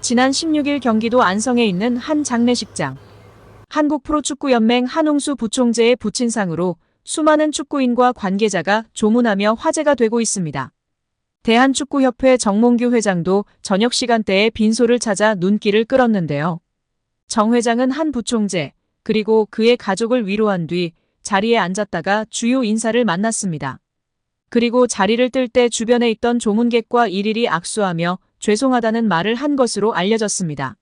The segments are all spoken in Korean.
지난 16일 경기도 안성에 있는 한 장례식장. 한국프로축구연맹 한웅수 부총재의 부친상으로 수많은 축구인과 관계자가 조문하며 화제가 되고 있습니다. 대한축구협회 정몽규 회장도 저녁 시간대에 빈소를 찾아 눈길을 끌었는데요. 정 회장은 한 부총재, 그리고 그의 가족을 위로한 뒤 자리에 앉았다가 주요 인사를 만났습니다. 그리고 자리를 뜰 때 주변에 있던 조문객과 일일이 악수하며 죄송하다는 말을 한 것으로 알려졌습니다.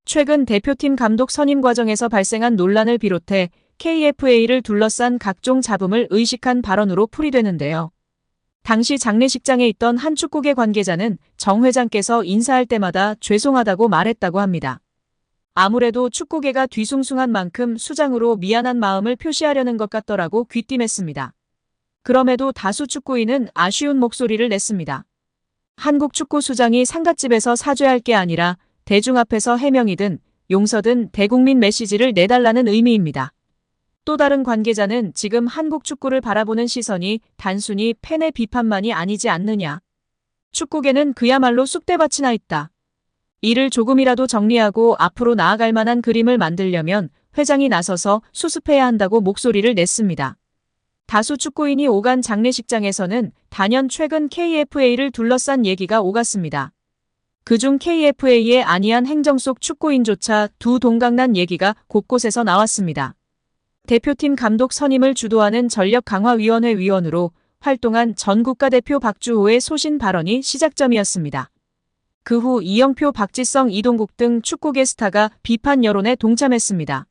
최근 대표팀 감독 선임 과정에서 발생한 논란을 비롯해 KFA를 둘러싼 각종 잡음을 의식한 발언으로 풀이되는데요. 당시 장례식장에 있던 한 축구계 관계자는 정 회장께서 인사할 때마다 죄송하다고 말했다고 합니다. 아무래도 축구계가 뒤숭숭한 만큼 수장으로 미안한 마음을 표시하려는 것 같더라고 귀띔했습니다. 그럼에도 다수 축구인은 아쉬운 목소리를 냈습니다. 한국 축구 수장이 상갓집에서 사죄할 게 아니라 대중 앞에서 해명이든 용서든 대국민 메시지를 내달라는 의미입니다. 또 다른 관계자는 지금 한국 축구를 바라보는 시선이 단순히 팬의 비판만이 아니지 않느냐. 축구계는 그야말로 쑥대밭이 나 있다. 이를 조금이라도 정리하고 앞으로 나아갈 만한 그림을 만들려면 회장이 나서서 수습해야 한다고 목소리를 냈습니다. 다수 축구인이 오간 장례식장에서는 단연 최근 KFA를 둘러싼 얘기가 오갔습니다. 그중 KFA의 안이한 행정 속 축구인조차 두 동강난 얘기가 곳곳에서 나왔습니다. 대표팀 감독 선임을 주도하는 전력강화위원회 위원으로 활동한 전 국가대표 박주호의 소신 발언이 시작점이었습니다. 그 후 이영표, 박지성, 이동국 등 축구계 스타가 비판 여론에 동참했습니다.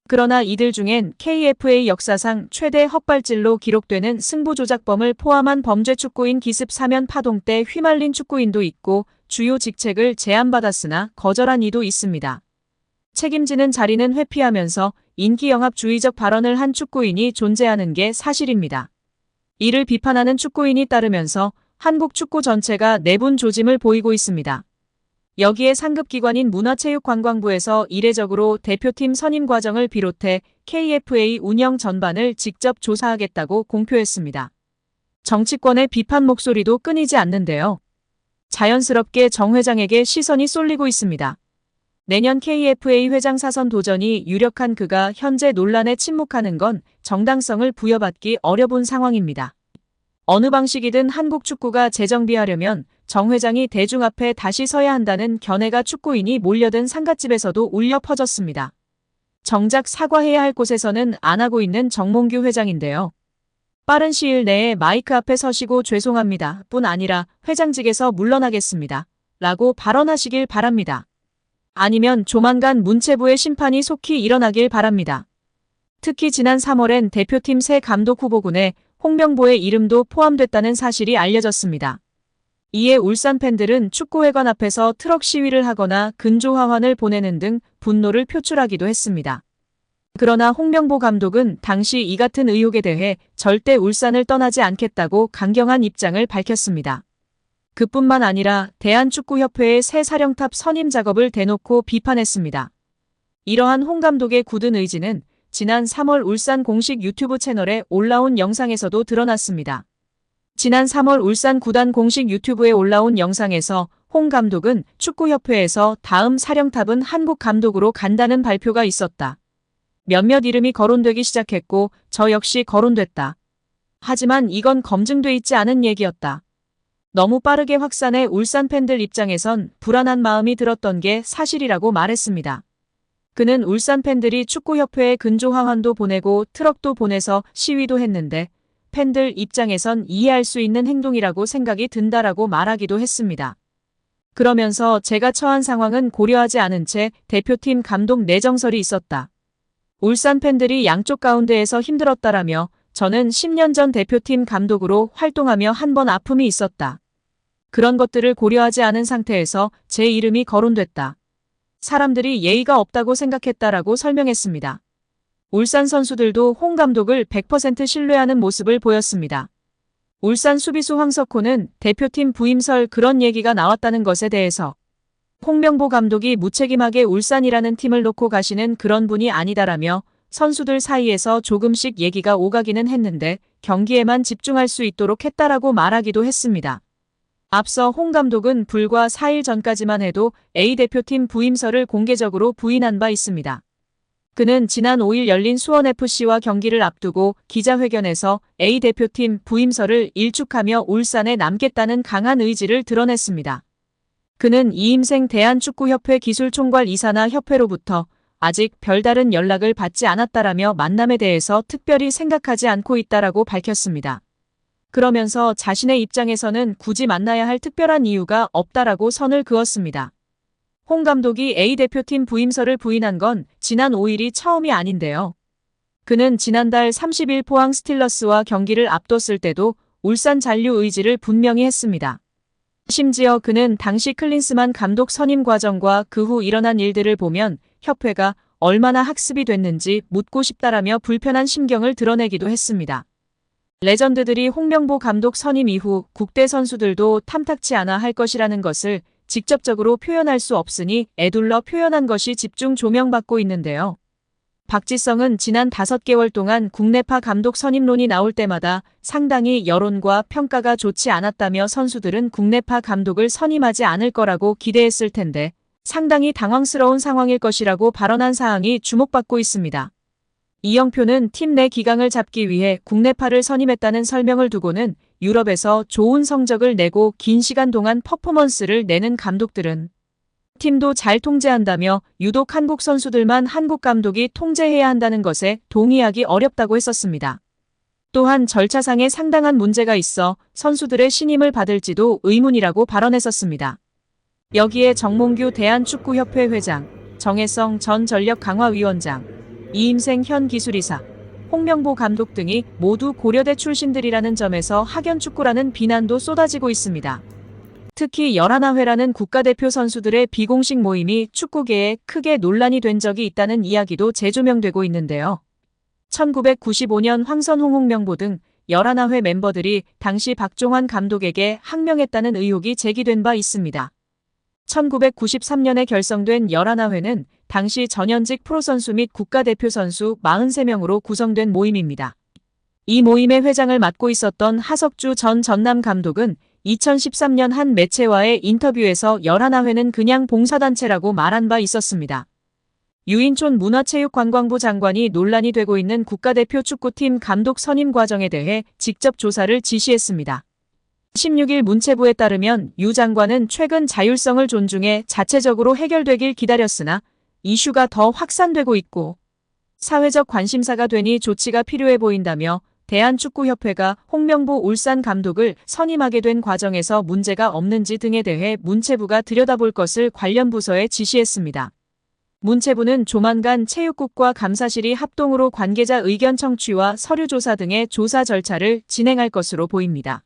그러나 이들 중엔 KFA 역사상 최대 헛발질로 기록되는 승부조작범을 포함한 범죄 축구인 기습 사면 파동 때 휘말린 축구인도 있고 주요 직책을 제안받았으나 거절한 이도 있습니다. 책임지는 자리는 회피하면서 인기영합주의적 발언을 한 축구인이 존재하는 게 사실입니다. 이를 비판하는 축구인이 따르면서 한국 축구 전체가 내분 조짐을 보이고 있습니다. 여기에 상급기관인 문화체육관광부에서 이례적으로 대표팀 선임 과정을 비롯해 KFA 운영 전반을 직접 조사하겠다고 공표했습니다. 정치권의 비판 목소리도 끊이지 않는데요. 자연스럽게 정 회장에게 시선이 쏠리고 있습니다. 내년 KFA 회장 사선 도전이 유력한 그가 현재 논란에 침묵하는 건 정당성을 부여받기 어려운 상황입니다. 어느 방식이든 한국 축구가 재정비하려면 정 회장이 대중 앞에 다시 서야 한다는 견해가 축구인이 몰려든 상갓집에서도 울려 퍼졌습니다. 정작 사과해야 할 곳에서는 안 하고 있는 정몽규 회장인데요. 빠른 시일 내에 마이크 앞에 서시고 죄송합니다 뿐 아니라 회장직에서 물러나겠습니다 라고 발언하시길 바랍니다. 아니면 조만간 문체부의 심판이 속히 일어나길 바랍니다. 특히 지난 3월엔 대표팀 새 감독 후보군에 홍명보의 이름도 포함됐다는 사실이 알려졌습니다. 이에 울산 팬들은 축구회관 앞에서 트럭 시위를 하거나 근조화환을 보내는 등 분노를 표출하기도 했습니다. 그러나 홍명보 감독은 당시 이 같은 의혹에 대해 절대 울산을 떠나지 않겠다고 강경한 입장을 밝혔습니다. 그뿐만 아니라 대한축구협회의 새 사령탑 선임 작업을 대놓고 비판했습니다. 이러한 홍 감독의 굳은 의지는 지난 3월 울산 공식 유튜브 채널에 올라온 영상에서도 드러났습니다. 지난 3월 울산 구단 공식 유튜브에 올라온 영상에서 홍 감독은 축구협회에서 다음 사령탑은 한국 감독으로 간다는 발표가 있었다. 몇몇 이름이 거론되기 시작했고 저 역시 거론됐다. 하지만 이건 검증돼 있지 않은 얘기였다. 너무 빠르게 확산해 울산 팬들 입장에선 불안한 마음이 들었던 게 사실이라고 말했습니다. 그는 울산 팬들이 축구협회에 근조화환도 보내고 트럭도 보내서 시위도 했는데 팬들 입장에선 이해할 수 있는 행동이라고 생각이 든다라고 말하기도 했습니다. 그러면서 제가 처한 상황은 고려하지 않은 채 대표팀 감독 내정설이 있었다. 울산 팬들이 양쪽 가운데에서 힘들었다라며 저는 10년 전 대표팀 감독으로 활동하며 한 번 아픔이 있었다. 그런 것들을 고려하지 않은 상태에서 제 이름이 거론됐다. 사람들이 예의가 없다고 생각했다라고 설명했습니다. 울산 선수들도 홍 감독을 100% 신뢰하는 모습을 보였습니다. 울산 수비수 황석호는 대표팀 부임설 그런 얘기가 나왔다는 것에 대해서 홍명보 감독이 무책임하게 울산이라는 팀을 놓고 가시는 그런 분이 아니다라며 선수들 사이에서 조금씩 얘기가 오가기는 했는데 경기에만 집중할 수 있도록 했다라고 말하기도 했습니다. 앞서 홍 감독은 불과 4일 전까지만 해도 A대표팀 부임설을 공개적으로 부인한 바 있습니다. 그는 지난 5일 열린 수원FC와 경기를 앞두고 기자회견에서 A대표팀 부임설을 일축하며 울산에 남겠다는 강한 의지를 드러냈습니다. 그는 이임생 대한축구협회 기술총괄 이사나 협회로부터 아직 별다른 연락을 받지 않았다라며 만남에 대해서 특별히 생각하지 않고 있다라고 밝혔습니다. 그러면서 자신의 입장에서는 굳이 만나야 할 특별한 이유가 없다라고 선을 그었습니다. 홍 감독이 A대표팀 부임설을 부인한 건 지난 5일이 처음이 아닌데요. 그는 지난달 30일 포항 스틸러스와 경기를 앞뒀을 때도 울산 잔류 의지를 분명히 했습니다. 심지어 그는 당시 클린스만 감독 선임 과정과 그 후 일어난 일들을 보면 협회가 얼마나 학습이 됐는지 묻고 싶다라며 불편한 심경을 드러내기도 했습니다. 레전드들이 홍명보 감독 선임 이후 국대 선수들도 탐탁치 않아 할 것이라는 것을 직접적으로 표현할 수 없으니 에둘러 표현한 것이 집중 조명받고 있는데요. 박지성은 지난 5개월 동안 국내파 감독 선임론이 나올 때마다 상당히 여론과 평가가 좋지 않았다며 선수들은 국내파 감독을 선임하지 않을 거라고 기대했을 텐데 상당히 당황스러운 상황일 것이라고 발언한 사항이 주목받고 있습니다. 이영표는 팀 내 기강을 잡기 위해 국내파를 선임했다는 설명을 두고는 유럽에서 좋은 성적을 내고 긴 시간 동안 퍼포먼스를 내는 감독들은 팀도 잘 통제한다며 유독 한국 선수들만 한국 감독이 통제해야 한다는 것에 동의하기 어렵다고 했었습니다. 또한 절차상에 상당한 문제가 있어 선수들의 신임을 받을지도 의문이라고 발언했었습니다. 여기에 정몽규 대한축구협회 회장, 정혜성 전 전력강화위원장, 이임생 현 기술이사, 홍명보 감독 등이 모두 고려대 출신들이라는 점에서 학연축구라는 비난도 쏟아지고 있습니다. 특히 11회라는 국가대표 선수들의 비공식 모임이 축구계에 크게 논란이 된 적이 있다는 이야기도 재조명되고 있는데요. 1995년 황선홍 홍명보 등 11회 멤버들이 당시 박종환 감독에게 항명했다는 의혹이 제기된 바 있습니다. 1993년에 결성된 11회는 당시 전현직 프로선수 및 국가대표 선수 43명으로 구성된 모임입니다. 이 모임의 회장을 맡고 있었던 하석주 전 전남 감독은 2013년 한 매체와의 인터뷰에서 11회는 그냥 봉사단체라고 말한 바 있었습니다. 유인촌 문화체육관광부 장관이 논란이 되고 있는 국가대표 축구팀 감독 선임 과정에 대해 직접 조사를 지시했습니다. 16일 문체부에 따르면 유 장관은 최근 자율성을 존중해 자체적으로 해결되길 기다렸으나 이슈가 더 확산되고 있고 사회적 관심사가 되니 조치가 필요해 보인다며 대한축구협회가 홍명보 울산 감독을 선임하게 된 과정에서 문제가 없는지 등에 대해 문체부가 들여다볼 것을 관련 부서에 지시했습니다. 문체부는 조만간 체육국과 감사실이 합동으로 관계자 의견 청취와 서류 조사 등의 조사 절차를 진행할 것으로 보입니다.